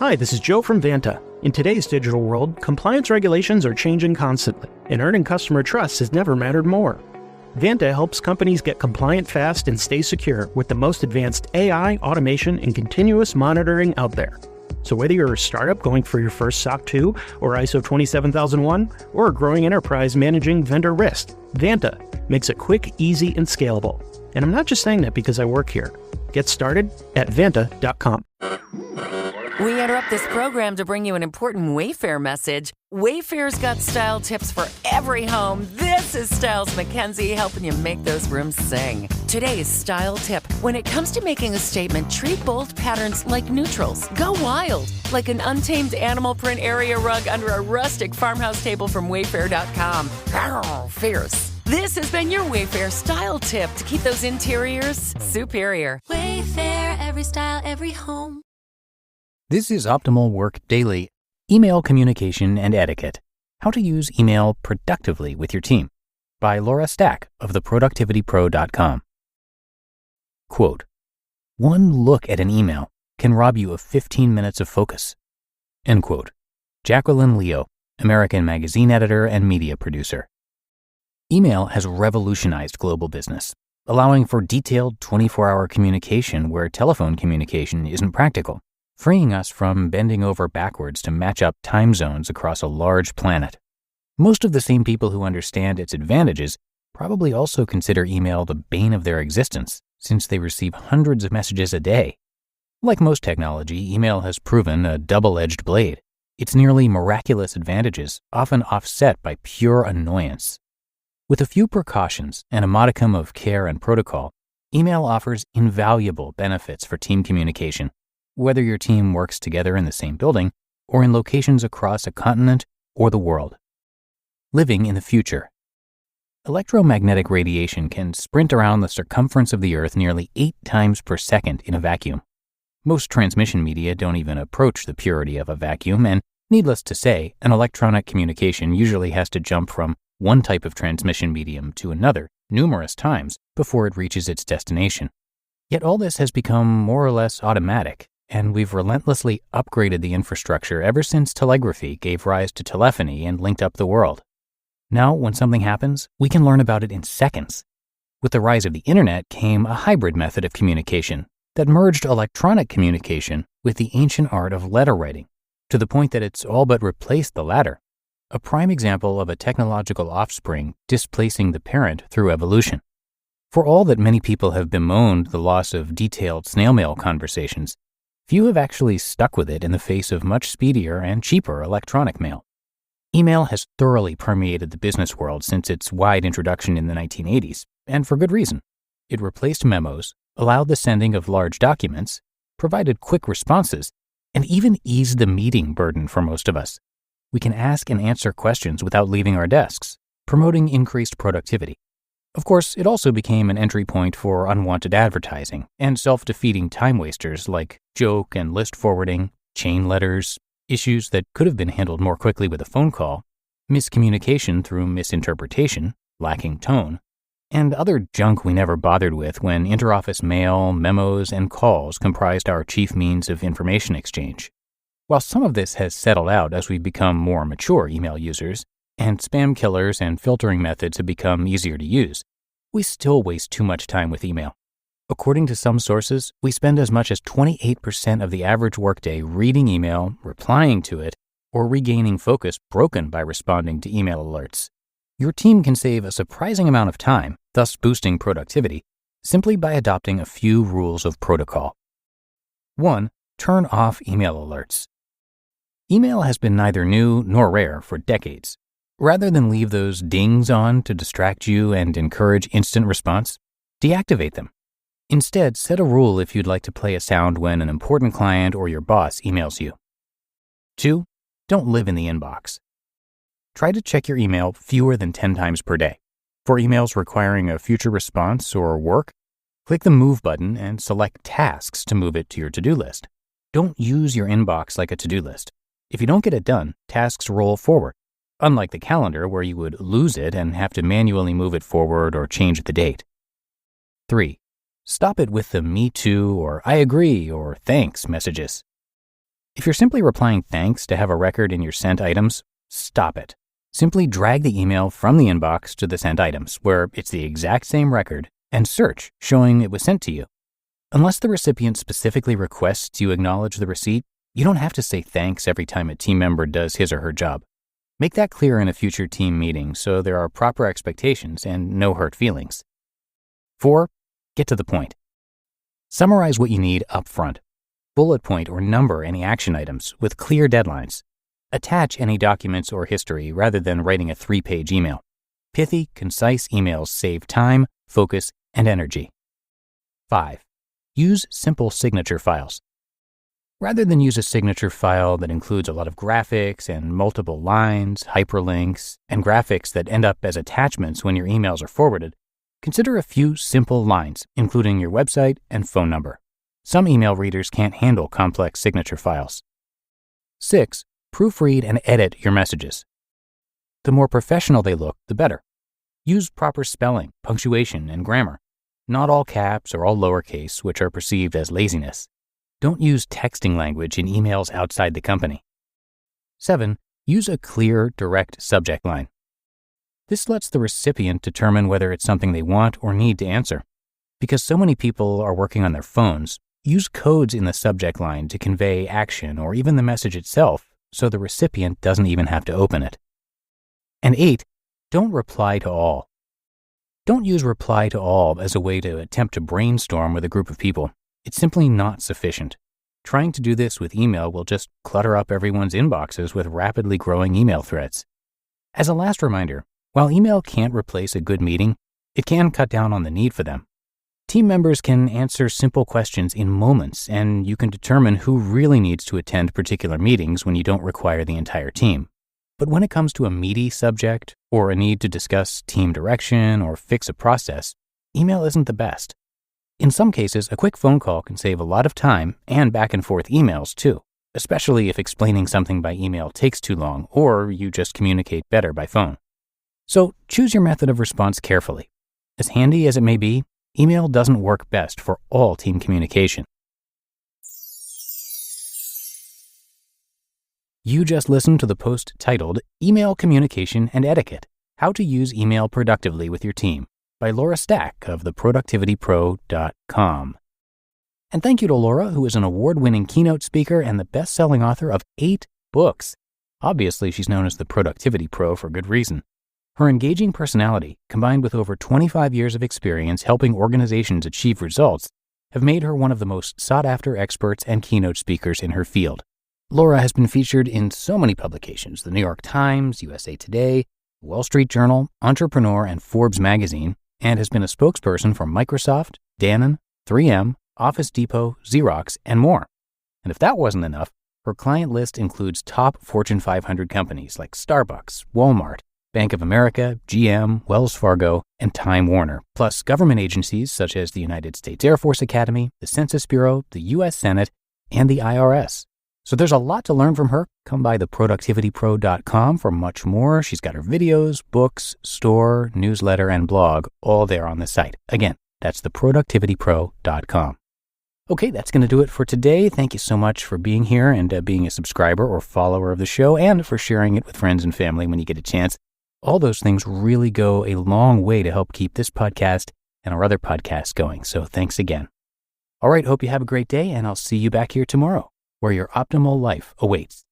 Hi, this is Joe from Vanta. In today's digital world, compliance regulations are changing constantly, and earning customer trust has never mattered more. Vanta helps companies get compliant fast and stay secure with the most advanced AI, automation, and continuous monitoring out there. So whether you're a startup going for your first SOC 2 or ISO 27001, or a growing enterprise managing vendor risk, Vanta makes it quick, easy, and scalable. And I'm not just saying that because I work here. Get started at vanta.com. We interrupt this program to bring you an important Wayfair message. Wayfair's got style tips for every home. This is Styles McKenzie helping you make those rooms sing. Today's style tip. When it comes to making a statement, treat bold patterns like neutrals. Go wild, like an untamed animal print area rug under a rustic farmhouse table from Wayfair.com. Arr, fierce. This has been your Wayfair style tip to keep those interiors superior. Wayfair, every style, every home. This is Optimal Work Daily, Email Communication and Etiquette, How to Use Email Productively with Your Team, by Laura Stack of theproductivitypro.com. Quote, "One look at an email can rob you of 15 minutes of focus." End quote. Jacqueline Leo, American Magazine editor and media producer. Email has revolutionized global business, allowing for detailed 24-hour communication where telephone communication isn't practical, freeing us from bending over backwards to match up time zones across a large planet. Most of the same people who understand its advantages probably also consider email the bane of their existence, since they receive hundreds of messages a day. Like most technology, email has proven a double-edged blade. Its nearly miraculous advantages often offset by pure annoyance. With a few precautions and a modicum of care and protocol, email offers invaluable benefits for team communication, whether your team works together in the same building or in locations across a continent or the world. Living in the future. Electromagnetic radiation can sprint around the circumference of the Earth nearly 8 times per second in a vacuum. Most transmission media don't even approach the purity of a vacuum, and needless to say, an electronic communication usually has to jump from one type of transmission medium to another numerous times before it reaches its destination. Yet all this has become more or less automatic, and we've relentlessly upgraded the infrastructure ever since telegraphy gave rise to telephony and linked up the world. Now, when something happens, we can learn about it in seconds. With the rise of the internet came a hybrid method of communication that merged electronic communication with the ancient art of letter writing, to the point that it's all but replaced the latter. A prime example of a technological offspring displacing the parent through evolution. For all that many people have bemoaned the loss of detailed snail mail conversations, few have actually stuck with it in the face of much speedier and cheaper electronic mail. Email has thoroughly permeated the business world since its wide introduction in the 1980s, and for good reason. It replaced memos, allowed the sending of large documents, provided quick responses, and even eased the meeting burden for most of us. We can ask and answer questions without leaving our desks, promoting increased productivity. Of course, it also became an entry point for unwanted advertising and self-defeating time wasters like joke and list forwarding, chain letters, issues that could have been handled more quickly with a phone call, miscommunication through misinterpretation, lacking tone, and other junk we never bothered with when interoffice mail, memos, and calls comprised our chief means of information exchange. While some of this has settled out as we've become more mature email users, and spam killers and filtering methods have become easier to use, we still waste too much time with email. According to some sources, we spend as much as 28% of the average workday reading email, replying to it, or regaining focus broken by responding to email alerts. Your team can save a surprising amount of time, thus boosting productivity, simply by adopting a few rules of protocol. 1. Turn off email alerts. Email has been neither new nor rare for decades. Rather than leave those dings on to distract you and encourage instant response, deactivate them. Instead, set a rule if you'd like to play a sound when an important client or your boss emails you. 2. Don't live in the inbox. Try to check your email fewer than 10 times per day. For emails requiring a future response or work, click the Move button and select Tasks to move it to your to-do list. Don't use your inbox like a to-do list. If you don't get it done, tasks roll forward, unlike the calendar where you would lose it and have to manually move it forward or change the date. 3. Stop it with the me too or I agree or thanks messages. If you're simply replying thanks to have a record in your sent items, stop it. Simply drag the email from the inbox to the sent items, where it's the exact same record, and search, showing it was sent to you. Unless the recipient specifically requests you acknowledge the receipt, you don't have to say thanks every time a team member does his or her job. Make that clear in a future team meeting so there are proper expectations and no hurt feelings. 4. Get to the point. Summarize what you need up front. Bullet point or number any action items with clear deadlines. Attach any documents or history rather than writing a 3-page email. Pithy, concise emails save time, focus, and energy. 5. Use simple signature files. Rather than use a signature file that includes a lot of graphics and multiple lines, hyperlinks, and graphics that end up as attachments when your emails are forwarded, consider a few simple lines, including your website and phone number. Some email readers can't handle complex signature files. 6. Proofread and edit your messages. The more professional they look, the better. Use proper spelling, punctuation, and grammar. Not all caps or all lowercase, which are perceived as laziness. Don't use texting language in emails outside the company. 7. Use a clear, direct subject line. This lets the recipient determine whether it's something they want or need to answer. Because so many people are working on their phones, use codes in the subject line to convey action or even the message itself so the recipient doesn't even have to open it. And 8. Don't reply to all. Don't use reply to all as a way to attempt to brainstorm with a group of people. It's simply not sufficient. Trying to do this with email will just clutter up everyone's inboxes with rapidly growing email threads. As a last reminder, while email can't replace a good meeting, it can cut down on the need for them. Team members can answer simple questions in moments, and you can determine who really needs to attend particular meetings when you don't require the entire team. But when it comes to a meaty subject or a need to discuss team direction or fix a process, email isn't the best. In some cases, a quick phone call can save a lot of time and back and forth emails too, especially if explaining something by email takes too long or you just communicate better by phone. So choose your method of response carefully. As handy as it may be, email doesn't work best for all team communication. You just listened to the post titled Email Communication and Etiquette: How to Use Email Productively with Your Team by Laura Stack of theproductivitypro.com. And thank you to Laura, who is an award-winning keynote speaker and the best-selling author of 8 books. Obviously, she's known as the Productivity Pro for good reason. Her engaging personality, combined with over 25 years of experience helping organizations achieve results, have made her one of the most sought-after experts and keynote speakers in her field. Laura has been featured in so many publications: the New York Times, USA Today, Wall Street Journal, Entrepreneur, and Forbes magazine, and has been a spokesperson for Microsoft, Danone, 3M, Office Depot, Xerox, and more. And if that wasn't enough, her client list includes top Fortune 500 companies like Starbucks, Walmart, Bank of America, GM, Wells Fargo, and Time Warner, plus government agencies such as the United States Air Force Academy, the Census Bureau, the U.S. Senate, and the IRS. So there's a lot to learn from her. Come by theproductivitypro.com for much more. She's got her videos, books, store, newsletter, and blog all there on the site. Again, that's theproductivitypro.com. Okay, that's going to do it for today. Thank you so much for being here and being a subscriber or follower of the show, and for sharing it with friends and family when you get a chance. All those things really go a long way to help keep this podcast and our other podcasts going. So thanks again. All right, hope you have a great day, and I'll see you back here tomorrow, where your optimal life awaits.